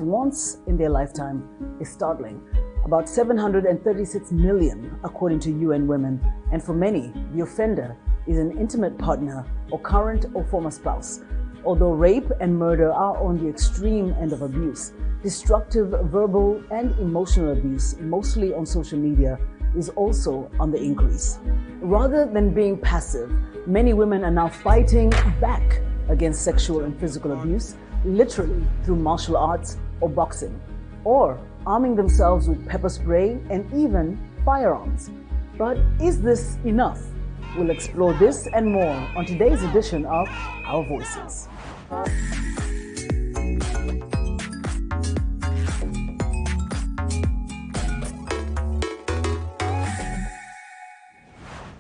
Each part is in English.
once in their lifetime is startling. About 736 million, according to UN Women, and for many, the offender is an intimate partner or current or former spouse. Although rape and murder are on the extreme end of abuse, destructive verbal and emotional abuse, mostly on social media, is also on the increase. Rather than being passive, many women are now fighting back against sexual and physical abuse, literally through martial arts or boxing, or arming themselves with pepper spray and even firearms. But is this enough? We'll explore this and more on today's edition of Our Voices.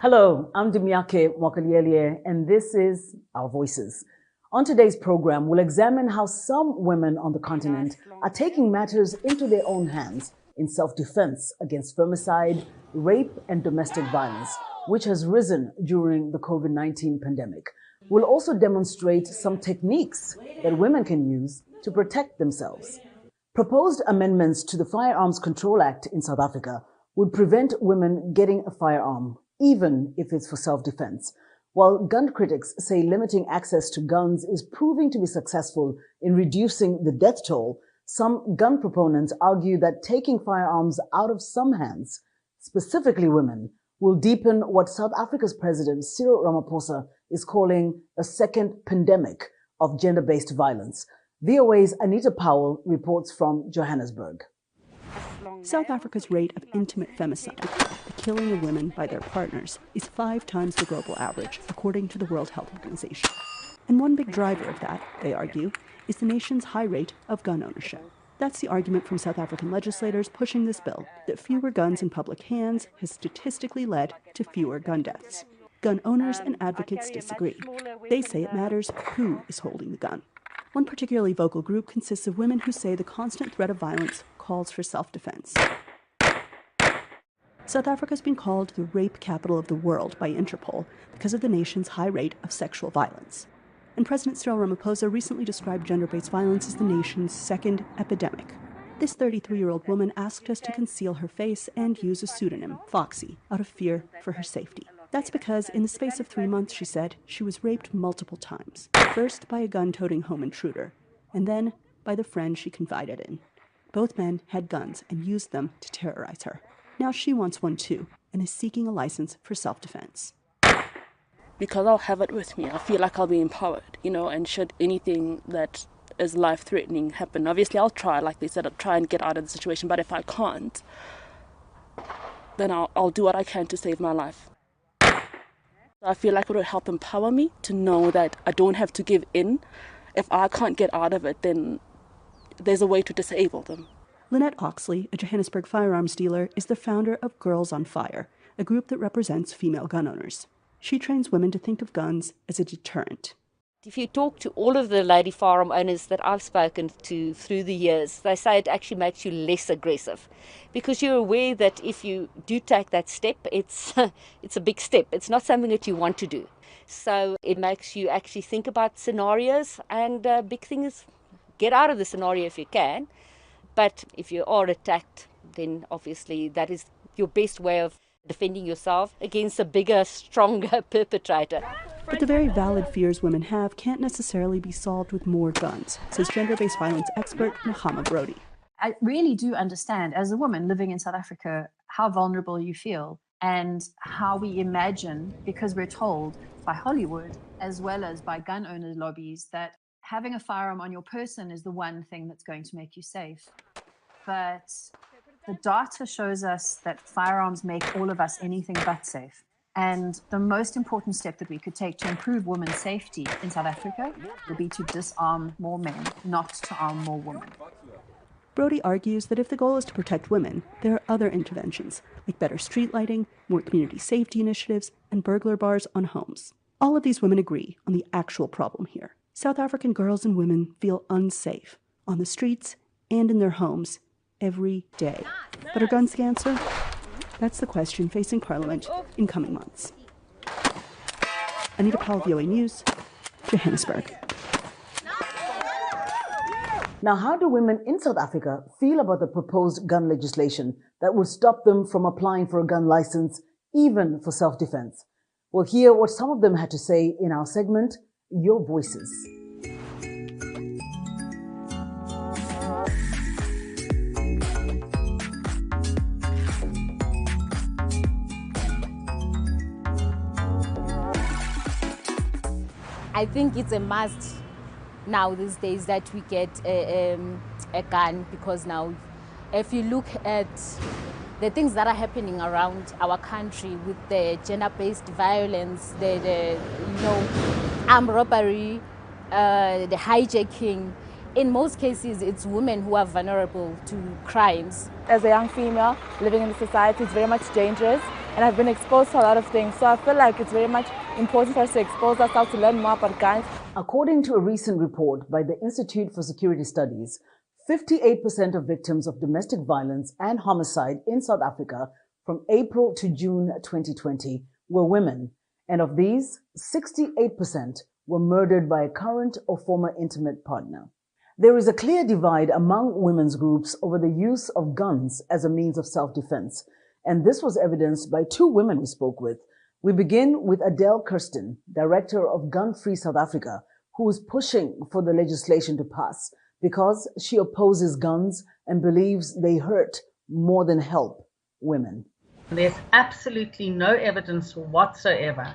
Hello, I'm Dimyake Mwakaliele, and this is Our Voices. On today's program, we'll examine how some women on the continent are taking matters into their own hands in self-defense against femicide, rape, and domestic violence, which has risen during the COVID-19 pandemic. We'll also demonstrate some techniques that women can use to protect themselves. Proposed amendments to the Firearms Control Act in South Africa would prevent women getting a firearm, even if it's for self-defense. While gun critics say limiting access to guns is proving to be successful in reducing the death toll, some gun proponents argue that taking firearms out of some hands, specifically women, will deepen what South Africa's President Cyril Ramaphosa is calling a second pandemic of gender-based violence. VOA's Anita Powell reports from Johannesburg. South Africa's rate of intimate femicide, the killing of women by their partners, is 5 times the global average, according to the World Health Organization. And one big driver of that, they argue, is the nation's high rate of gun ownership. That's the argument from South African legislators pushing this bill, that fewer guns in public hands has statistically led to fewer gun deaths. Gun owners and advocates disagree. They say it matters who is holding the gun. One particularly vocal group consists of women who say the constant threat of violence calls for self-defense. South Africa has been called the rape capital of the world by Interpol because of the nation's high rate of sexual violence. And President Cyril Ramaphosa recently described gender-based violence as the nation's second epidemic. This 33-year-old woman asked us to conceal her face and use a pseudonym, Foxy, out of fear for her safety. That's because in the space of 3 months, she said, she was raped multiple times. First by a gun-toting home intruder, and then by the friend she confided in. Both men had guns and used them to terrorize her. Now she wants one too, and is seeking a license for self-defense. Because I'll have it with me, I feel like I'll be empowered, and should anything that is life-threatening happen, obviously I'll try, like they said, I'll try and get out of the situation, but if I can't, then I'll do what I can to save my life. I feel like it would help empower me to know that I don't have to give in. If I can't get out of it, then there's a way to disable them. Lynette Oxley, a Johannesburg firearms dealer, is the founder of Girls on Fire, a group that represents female gun owners. She trains women to think of guns as a deterrent. If you talk to all of the lady firearm owners that I've spoken to through the years, they say it actually makes you less aggressive because you're aware that if you do take that step, it's a big step. It's not something that you want to do. So it makes you actually think about scenarios, and big thing is get out of the scenario if you can. But if you are attacked, then obviously that is your best way of defending yourself against a bigger, stronger perpetrator. But the very valid fears women have can't necessarily be solved with more guns, says gender-based violence expert Nahama Brody. I really do understand, as a woman living in South Africa, how vulnerable you feel and how we imagine, because we're told by Hollywood as well as by gun owners' lobbies, that having a firearm on your person is the one thing that's going to make you safe. But the data shows us that firearms make all of us anything but safe. And the most important step that we could take to improve women's safety in South Africa would be to disarm more men, not to arm more women. Brody argues that if the goal is to protect women, there are other interventions, like better street lighting, more community safety initiatives, and burglar bars on homes. All of these women agree on the actual problem here. South African girls and women feel unsafe on the streets and in their homes every day. But are guns the answer? That's the question facing Parliament in coming months. Anita Powell, VOA News, Johannesburg. Now, how do women in South Africa feel about the proposed gun legislation that would stop them from applying for a gun license, even for self-defense? We'll hear what some of them had to say in our segment, Your Voices. I think it's a must now these days that we get a gun, because now if you look at the things that are happening around our country with the gender-based violence, the armed robbery, the hijacking, in most cases it's women who are vulnerable to crimes. As a young female living in the society, it's very much dangerous, and I've been exposed to a lot of things, so I feel like it's very much important for us to expose ourselves to learn more about guns. According to a recent report by the Institute for Security Studies, 58% of victims of domestic violence and homicide in South Africa from April to June 2020 were women, and of these, 68% were murdered by a current or former intimate partner. There is a clear divide among women's groups over the use of guns as a means of self-defense, and this was evidenced by two women we spoke with. We begin with Adele Kirsten, director of Gun Free South Africa, who is pushing for the legislation to pass because she opposes guns and believes they hurt more than help women. There's absolutely no evidence whatsoever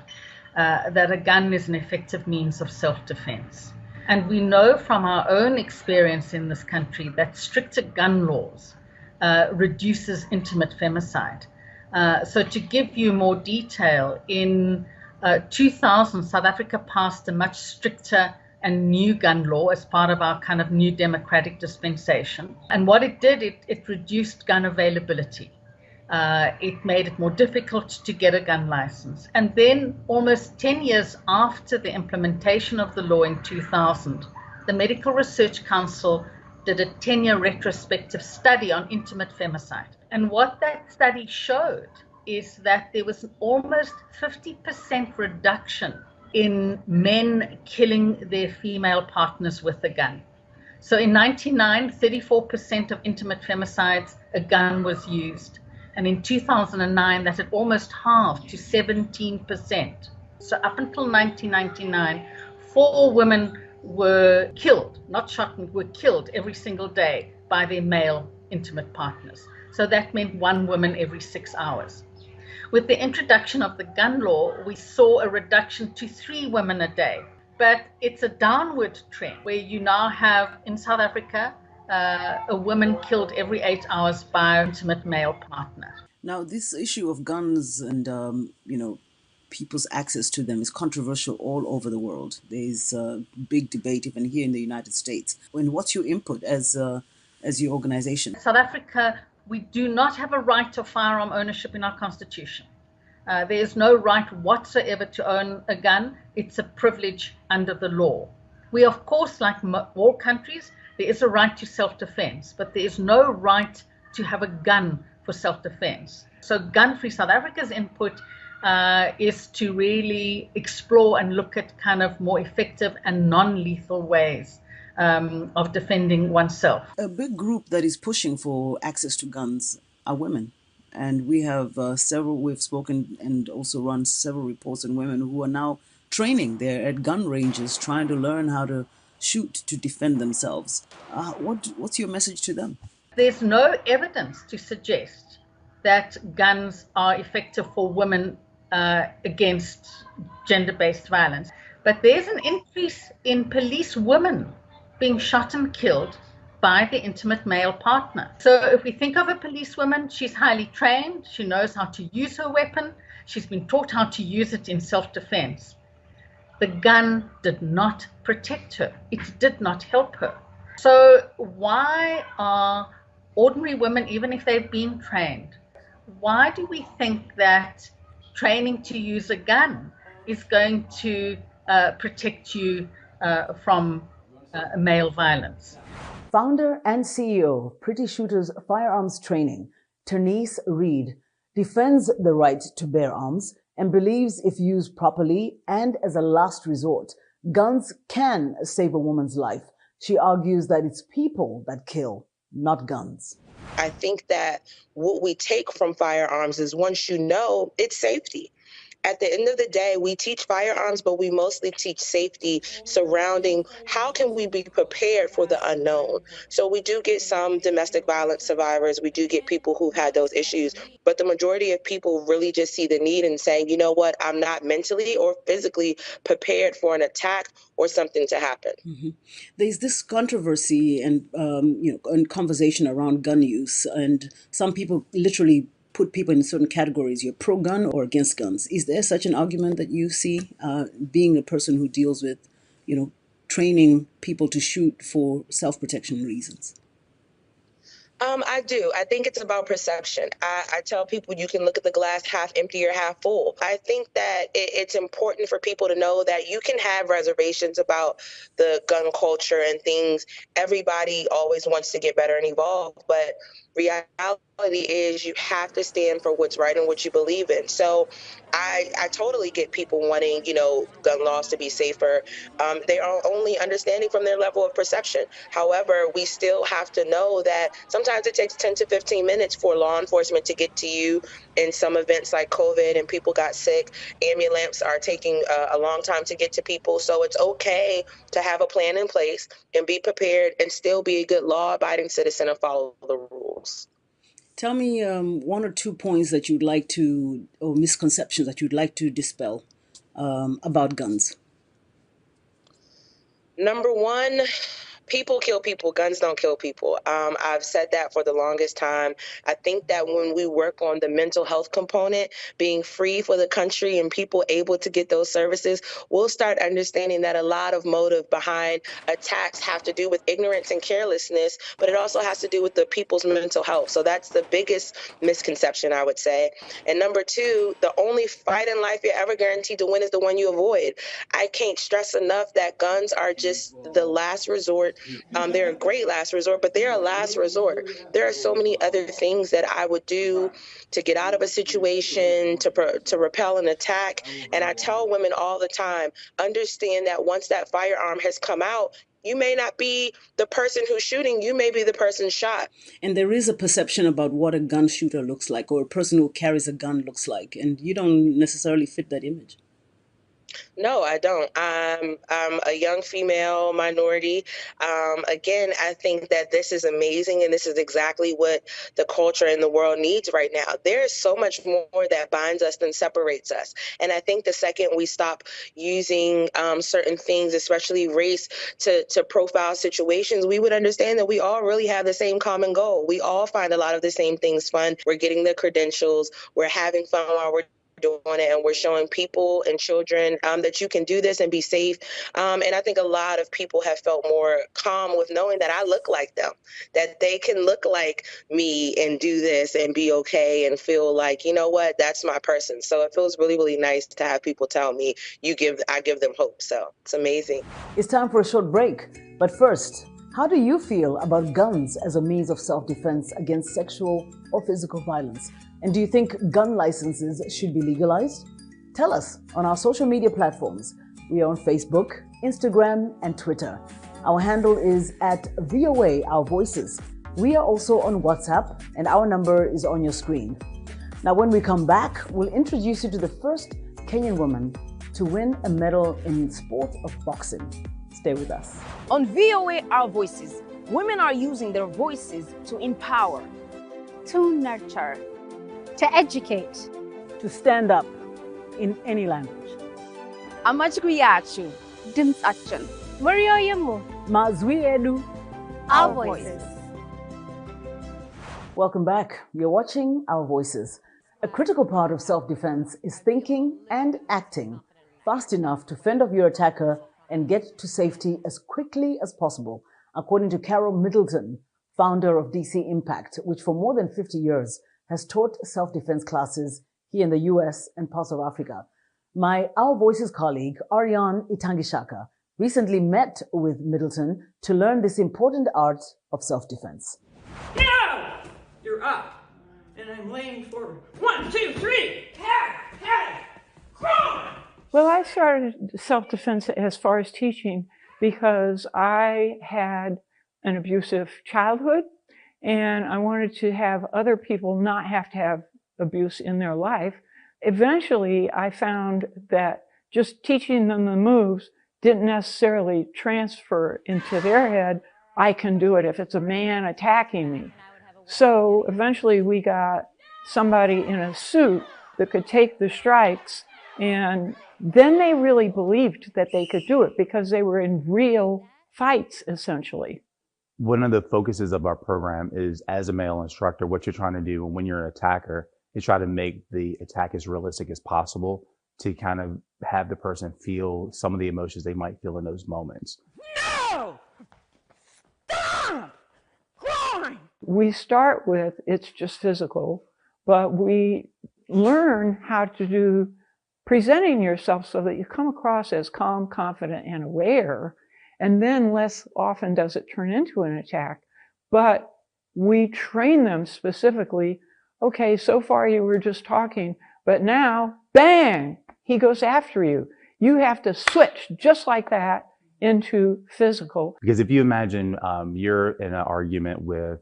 that a gun is an effective means of self-defense. And we know from our own experience in this country that stricter gun laws reduces intimate femicide. So to give you more detail, in 2000, South Africa passed a much stricter and new gun law as part of our kind of new democratic dispensation. And what it did, it reduced gun availability. It made it more difficult to get a gun license. And then almost 10 years after the implementation of the law in 2000, the Medical Research Council did a 10-year retrospective study on intimate femicide. And what that study showed is that there was an almost 50% reduction in men killing their female partners with a gun. So in 1999, 34% of intimate femicides, a gun was used. And in 2009, that had almost halved to 17%. So up until 1999, 4 women were killed, not shot, were killed every single day by their male intimate partners. So that meant 1 woman every 6 hours. With the introduction of the gun law, we saw a reduction to 3 women a day. But it's a downward trend where you now have in South Africa a woman killed every 8 hours by an intimate male partner. Now, this issue of guns and, people's access to them is controversial all over the world. There's a big debate even here in the United States. And what's your input as your organization? South Africa, we do not have a right of firearm ownership in our constitution. There is no right whatsoever to own a gun. It's a privilege under the law. We, of course, like all countries, there is a right to self-defense, but there is no right to have a gun for self-defense. So Gun Free South Africa's input is to really explore and look at kind of more effective and non-lethal ways of defending oneself. A big group that is pushing for access to guns are women. And we have we've spoken and also run several reports on women who are now training there at gun ranges, trying to learn how to shoot to defend themselves. What's your message to them? There's no evidence to suggest that guns are effective for women against gender-based violence. But there's an increase in police women being shot and killed by the intimate male partner. So if we think of a policewoman, she's highly trained, she knows how to use her weapon, she's been taught how to use it in self-defense. The gun did not protect her. It did not help her. So why are ordinary women, even if they've been trained, why do we think that training to use a gun is going to protect you from male violence? Founder and CEO of Pretty Shooters Firearms Training, Ternice Reed, defends the right to bear arms and believes if used properly and as a last resort, guns can save a woman's life, She argues that it's people that kill, not guns. I think that what we take from firearms is once you know, it's safety. At the end of the day, we teach firearms, but we mostly teach safety surrounding how can we be prepared for the unknown. So we do get some domestic violence survivors. We do get people who've had those issues. But the majority of people really just see the need and saying, you know what, I'm not mentally or physically prepared for an attack or something to happen. Mm-hmm. There's this controversy and and conversation around gun use, and some people literally put people in certain categories. You're pro-gun or against guns. Is there such an argument that you see, being a person who deals with, training people to shoot for self-protection reasons? I do. I think it's about perception. I tell people you can look at the glass half empty or half full. I think that it's important for people to know that you can have reservations about the gun culture and things. Everybody always wants to get better and evolve, but reality is you have to stand for what's right and what you believe in. So I totally get people wanting, gun laws to be safer. They are only understanding from their level of perception. However, we still have to know that sometimes it takes 10 to 15 minutes for law enforcement to get to you. In some events like COVID and people got sick, ambulance are taking a long time to get to people. So it's okay to have a plan in place and be prepared and still be a good law-abiding citizen and follow the rules. Tell me one or two points that you'd like to, or misconceptions that you'd like to dispel about guns. Number one, people kill people, guns don't kill people. I've said that for the longest time. I think that when we work on the mental health component, being free for the country and people able to get those services, we'll start understanding that a lot of motive behind attacks have to do with ignorance and carelessness, but it also has to do with the people's mental health. So that's the biggest misconception, I would say. And number two, the only fight in life you're ever guaranteed to win is the one you avoid. I can't stress enough that guns are just the last resort. They're a great last resort, but they're a last resort. There are so many other things that I would do to get out of a situation, to repel an attack. And I tell women all the time, understand that once that firearm has come out, you may not be the person who's shooting, you may be the person shot. And there is a perception about what a gun shooter looks like, or a person who carries a gun looks like, and you don't necessarily fit that image. No, I don't. I'm a young female minority. Again, I think that this is amazing, and this is exactly what the culture and the world needs right now. There is so much more that binds us than separates us. And I think the second we stop using certain things, especially race, to profile situations, we would understand that we all really have the same common goal. We all find a lot of the same things fun. We're getting the credentials. We're having fun while we're doing it, and we're showing people and children that you can do this and be safe. And I think a lot of people have felt more calm with knowing that I look like them, that they can look like me and do this and be okay and feel like, you know what, that's my person. So it feels really, really nice to have people tell me I give them hope. So it's amazing. It's time for a short break. But first, how do you feel about guns as a means of self-defense against sexual or physical violence? And do you think gun licenses should be legalized? Tell us on our social media platforms. We are on Facebook, Instagram, and Twitter. Our handle is @VOA Our Voices. We are also on WhatsApp, and our number is on your screen. Now, when we come back, we'll introduce you to the first Kenyan woman to win a medal in sport of boxing. Stay with us. On VOA Our Voices, women are using their voices to empower, to nurture, to educate, to stand up in any language. Amajikuyachu, Dimtsachan, Marioyamu, Mazwi Edu, Our Voices. Welcome back. You're watching Our Voices. A critical part of self-defense is thinking and acting fast enough to fend off your attacker and get to safety as quickly as possible, according to Carol Middleton, founder of DC Impact, which for more than 50 years has taught self-defense classes here in the US and parts of Africa. My Our Voices colleague, Ariane Itangishaka, recently met with Middleton to learn this important art of self-defense. Now, you're up, and I'm laying forward. 1, 2, 3, head, come on! Well, I started self-defense as far as teaching because I had an abusive childhood and I wanted to have other people not have to have abuse in their life. Eventually, I found that just teaching them the moves didn't necessarily transfer into their head. I can do it if it's a man attacking me. So eventually we got somebody in a suit that could take the strikes, and then they really believed that they could do it because they were in real fights, essentially. One of the focuses of our program is, as a male instructor, what you're trying to do when you're an attacker is try to make the attack as realistic as possible to kind of have the person feel some of the emotions they might feel in those moments. No! Stop! Crime! We start with, it's just physical, but we learn how to do presenting yourself so that you come across as calm, confident, and aware. And then less often does it turn into an attack. But we train them specifically, okay, so far you were just talking, but now, bang, he goes after you. You have to switch just like that into physical. Because if you imagine you're in an argument with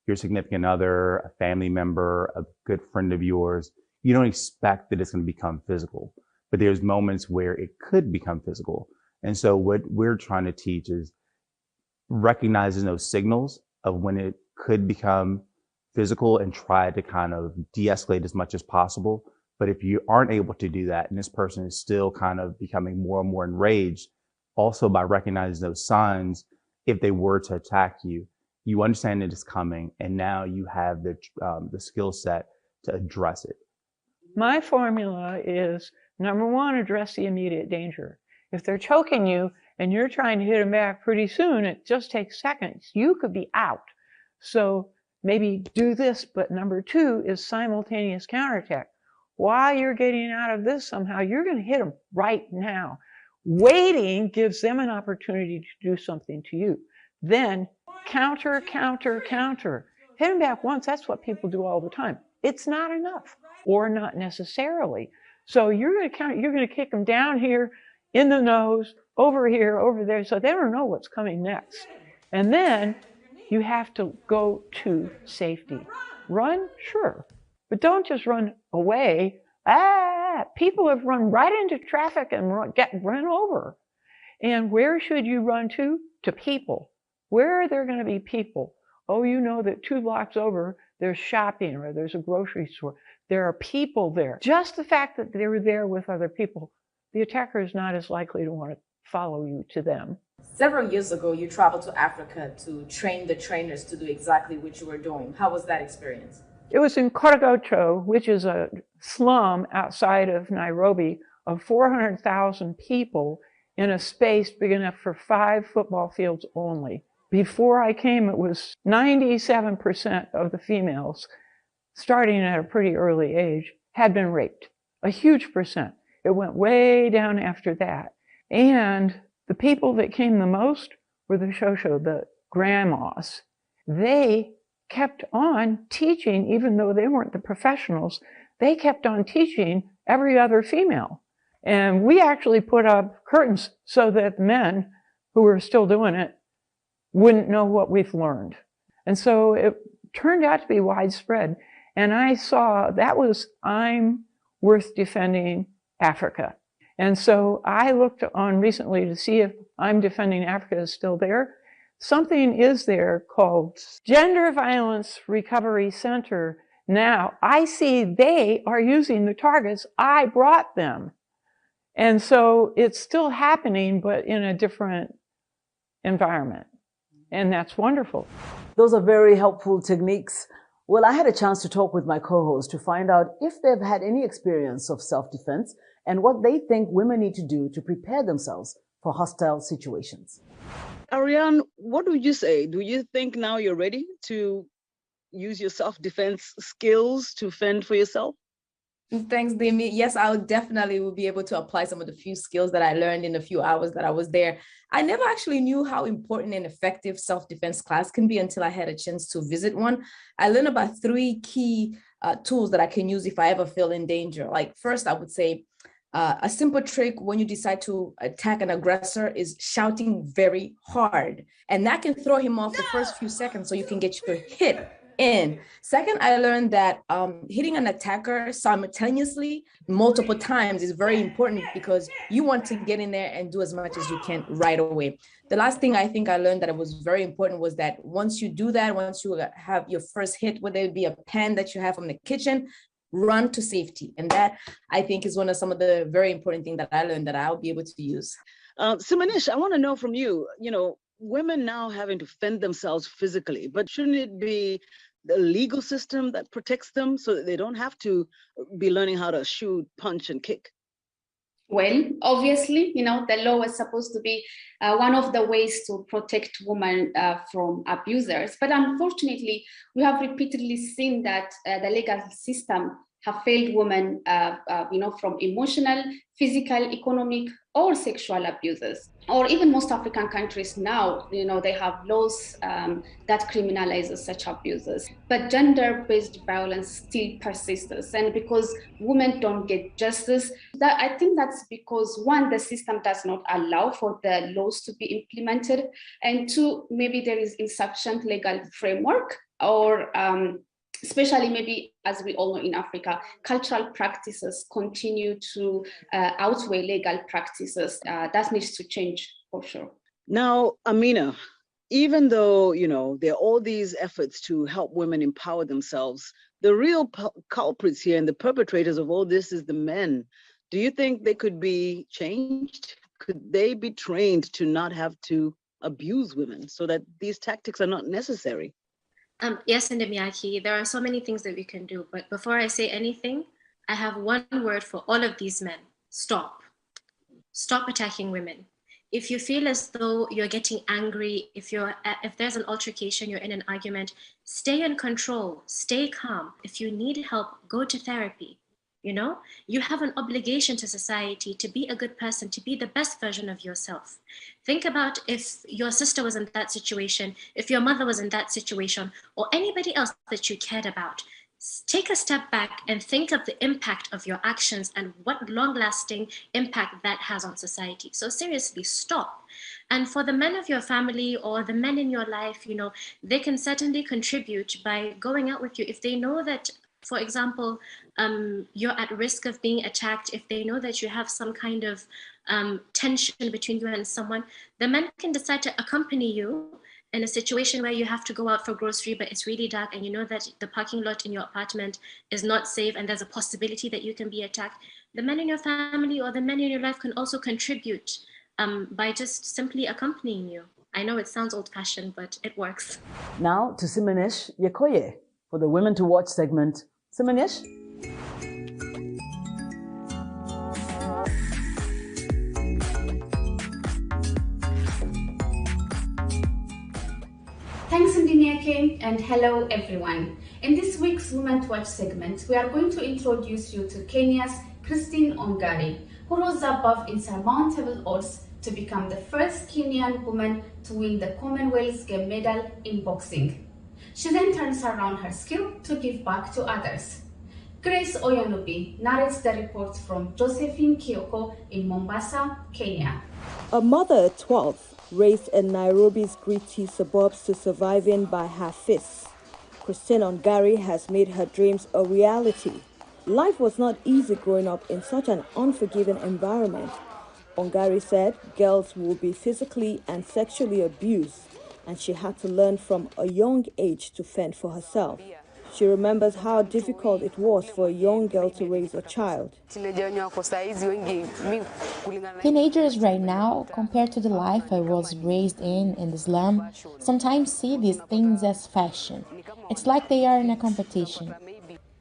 your significant other, a family member, a good friend of yours, you don't expect that it's going to become physical. But there's moments where it could become physical. And so what we're trying to teach is recognizing those signals of when it could become physical and try to kind of de-escalate as much as possible. But if you aren't able to do that, and this person is still kind of becoming more and more enraged, also by recognizing those signs, if they were to attack you, you understand that it's coming, and now you have the skill set to address it. My formula is, number one, address the immediate danger. If they're choking you and you're trying to hit them back pretty soon, it just takes seconds. You could be out. So maybe do this, but number two is simultaneous counterattack. While you're getting out of this somehow, you're going to hit them right now. Waiting gives them an opportunity to do something to you. Then counter, counter, counter. Hit them back once, that's what people do all the time. It's not enough, or not necessarily. So you're going to counter, you're going to kick them down here, in the nose, over here, over there, so they don't know what's coming next. And then you have to go to safety. Run, sure, but don't just run away. People have run right into traffic and get run over. And where should you run to? To people. Where are there going to be people? Oh, you know that 2 blocks over, there's shopping or there's a grocery store. There are people there. Just the fact that they were there with other people, the attacker is not as likely to want to follow you to them. Several years ago, you traveled to Africa to train the trainers to do exactly what you were doing. How was that experience? It was in Korogocho, which is a slum outside of Nairobi of 400,000 people in a space big enough for 5 football fields only. Before I came, it was 97% of the females, starting at a pretty early age, had been raped. A huge percent. It went way down after that. And the people that came the most were the shosho, the grandmas. They kept on teaching, even though they weren't the professionals, they kept on teaching every other female. And we actually put up curtains so that men who were still doing it wouldn't know what we've learned. And so it turned out to be widespread. And I saw that was, I'm worth defending Africa. And so I looked on recently to see if I'm Defending Africa is still there. Something is there called Gender Violence Recovery Center. Now I see they are using the targets I brought them. And so it's still happening, but in a different environment. And that's wonderful. Those are very helpful techniques. Well, I had a chance to talk with my co-host to find out if they've had any experience of self-defense and what they think women need to do to prepare themselves for hostile situations. Ariane, what would you say? Do you think now you're ready to use your self-defense skills to fend for yourself? Thanks, Demi. Yes, I definitely will be able to apply some of the few skills that I learned in the few hours that I was there. I never actually knew how important and effective self-defense class can be until I had a chance to visit one. I learned about 3 key tools that I can use if I ever feel in danger. Like first, I would say A simple trick when you decide to attack an aggressor is shouting very hard. And that can throw him off the first few seconds so you can get your hit in. Second, I learned that hitting an attacker simultaneously multiple times is very important because you want to get in there and do as much as you can right away. The last thing I think I learned that it was very important was that once you do that, once you have your first hit, whether it be a pan that you have from the kitchen, run to safety. And that, I think, is one of some of the very important things that I learned that I'll be able to use. Simanish, I want to know from you, women now having to fend themselves physically, but shouldn't it be the legal system that protects them so that they don't have to be learning how to shoot, punch, and kick? Well, obviously, the law is supposed to be one of the ways to protect women from abusers. But unfortunately, we have repeatedly seen that the legal system have failed women, from emotional, physical, economic, or sexual abuses. Or even most African countries now, they have laws that criminalize such abuses. But gender-based violence still persists. And because women don't get justice, I think that's because, one, the system does not allow for the laws to be implemented. And two, maybe there is insufficient legal framework, or especially maybe, as we all know in Africa, cultural practices continue to outweigh legal practices. That needs to change for sure. Now, Amina, even though, there are all these efforts to help women empower themselves, the real culprits here and the perpetrators of all this is the men. Do you think they could be changed? Could they be trained to not have to abuse women so that these tactics are not necessary? Yes, Ndemiyaki, there are so many things that we can do. But before I say anything, I have one word for all of these men. Stop. Stop attacking women. If you feel as though you're getting angry, if there's an altercation, you're in an argument, stay in control, stay calm. If you need help, go to therapy. You have an obligation to society to be a good person, to be the best version of yourself. Think about if your sister was in that situation, if your mother was in that situation, or anybody else that you cared about. Take a step back and think of the impact of your actions and what long-lasting impact that has on society. So seriously, stop. And for the men of your family or the men in your life, they can certainly contribute by going out with you. If they know that, for example, you're at risk of being attacked, if they know that you have some kind of tension between you and someone, the men can decide to accompany you in a situation where you have to go out for grocery, but it's really dark and you know that the parking lot in your apartment is not safe and there's a possibility that you can be attacked. The men in your family or the men in your life can also contribute by just simply accompanying you. I know it sounds old-fashioned, but it works. Now to Simanish Yekoye for the Women to Watch segment. Simanish? Thanks, Ndiniake, and hello everyone. In this week's Women to Watch segment, we are going to introduce you to Kenya's Christine Ongare, who rose above insurmountable odds to become the first Kenyan woman to win the Commonwealth Game medal in boxing. She then turns around her skill to give back to others. Grace Oyanubi narrates the report from Josephine Kioko in Mombasa, Kenya. A mother at 12, raised in Nairobi's gritty suburbs to surviving by her fists, Christine Ongare has made her dreams a reality. Life was not easy growing up in such an unforgiving environment. Ongare said girls will be physically and sexually abused, and she had to learn from a young age to fend for herself. She remembers how difficult it was for a young girl to raise a child. Teenagers right now, compared to the life I was raised in the slum, sometimes see these things as fashion. It's like they are in a competition.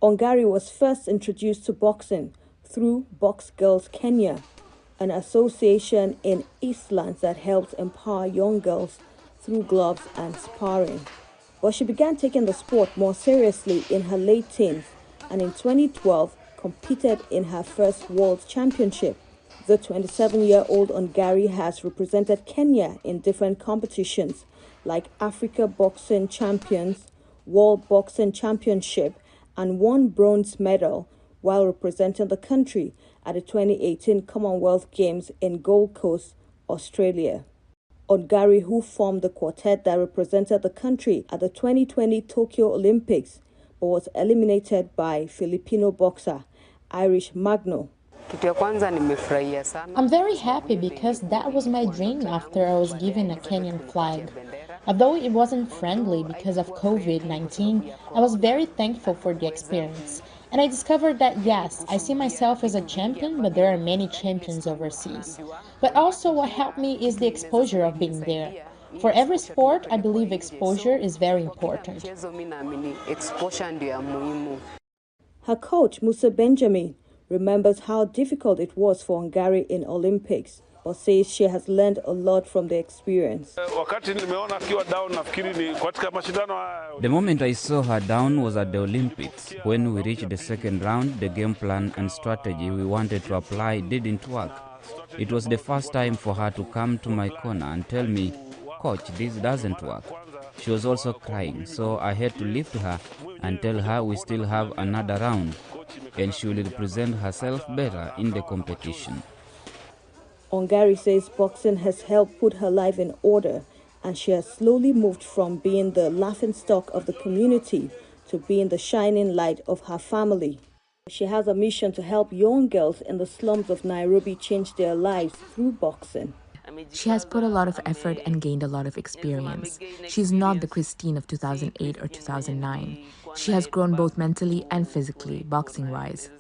Ongare was first introduced to boxing through Box Girls Kenya, an association in Eastlands that helps empower young girls through gloves and sparring. But she began taking the sport more seriously in her late teens and in 2012 competed in her first World Championship. The 27-year-old Ongare has represented Kenya in different competitions like Africa Boxing Champions, World Boxing Championship, and won bronze medal while representing the country at the 2018 Commonwealth Games in Gold Coast, Australia. Ongare, who formed the quartet that represented the country at the 2020 Tokyo Olympics, but was eliminated by Filipino boxer Irish Magno. I'm very happy because that was my dream after I was given a Kenyan flag. Although it wasn't friendly because of COVID-19, I was very thankful for the experience. And I discovered that yes, I see myself as a champion, but there are many champions overseas. But also what helped me is the exposure of being there. For every sport, I believe exposure is very important. Her coach, Musa Benjamin, remembers how difficult it was for Ongare in Olympics, but says she has learned a lot from the experience. The moment I saw her down was at the Olympics. When we reached the second round, the game plan and strategy we wanted to apply didn't work. It was the first time for her to come to my corner and tell me, "Coach, this doesn't work." She was also crying, so I had to lift her and tell her we still have another round, and she will represent herself better in the competition. Ongare says boxing has helped put her life in order, and she has slowly moved from being the laughingstock of the community to being the shining light of her family. She has a mission to help young girls in the slums of Nairobi change their lives through boxing. She has put a lot of effort and gained a lot of experience. She's not the Christine of 2008 or 2009. She has grown both mentally and physically, boxing-wise.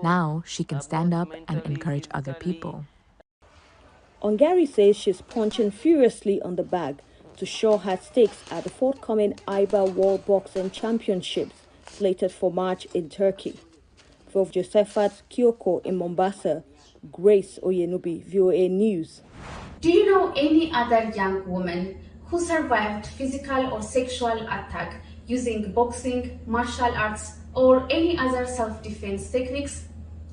Now she can stand up and encourage other people. Ongare says she's punching furiously on the bag to show her stakes at the forthcoming IBA World Boxing Championships slated for March in Turkey. For Josephat Kyoko in Mombasa, Grace Oyenubi, VOA News. Do you know any other young woman who survived physical or sexual attack using boxing, martial arts, or any other self-defense techniques?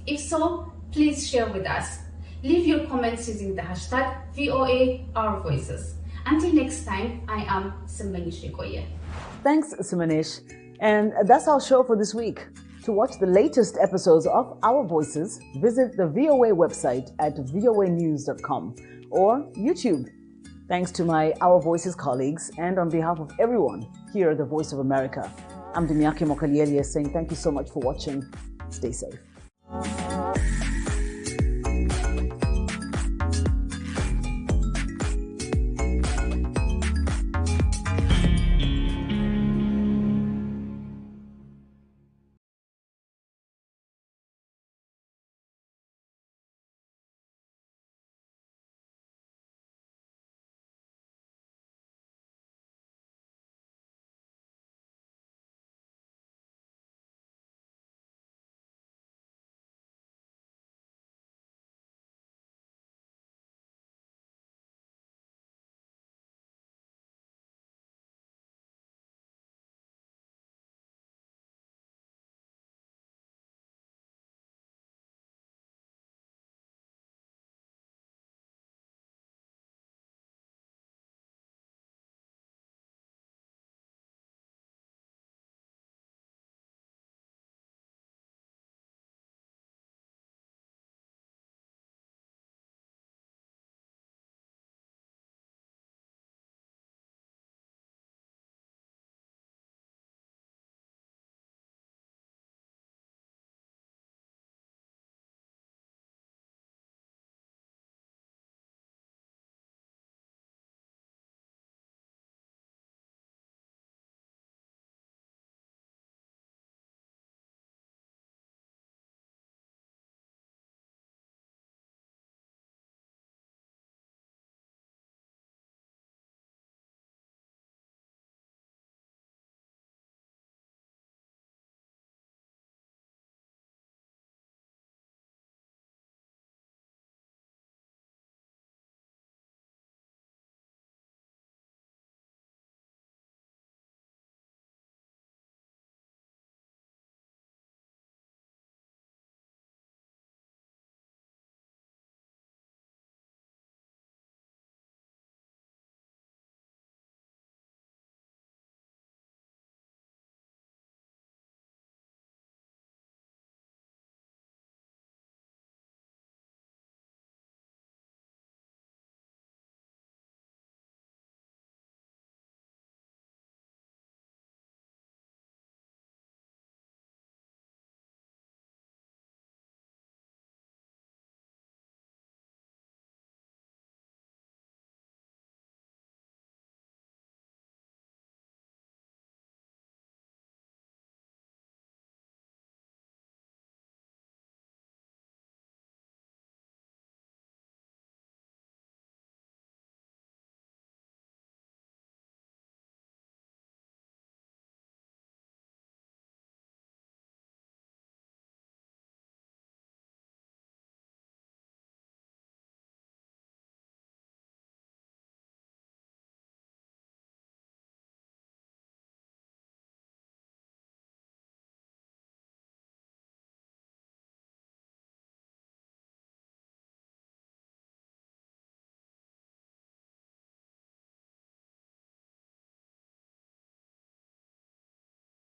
If so, please share with us. Leave your comments using the hashtag VOA Our Voices. Until next time, I am Simanish Nikoye. Thanks, Simanish. And that's our show for this week. To watch the latest episodes of Our Voices, visit the VOA website at voanews.com or YouTube. Thanks to my Our Voices colleagues, and on behalf of everyone here at the Voice of America, I'm Dumiake Mokalieli saying thank you so much for watching. Stay safe.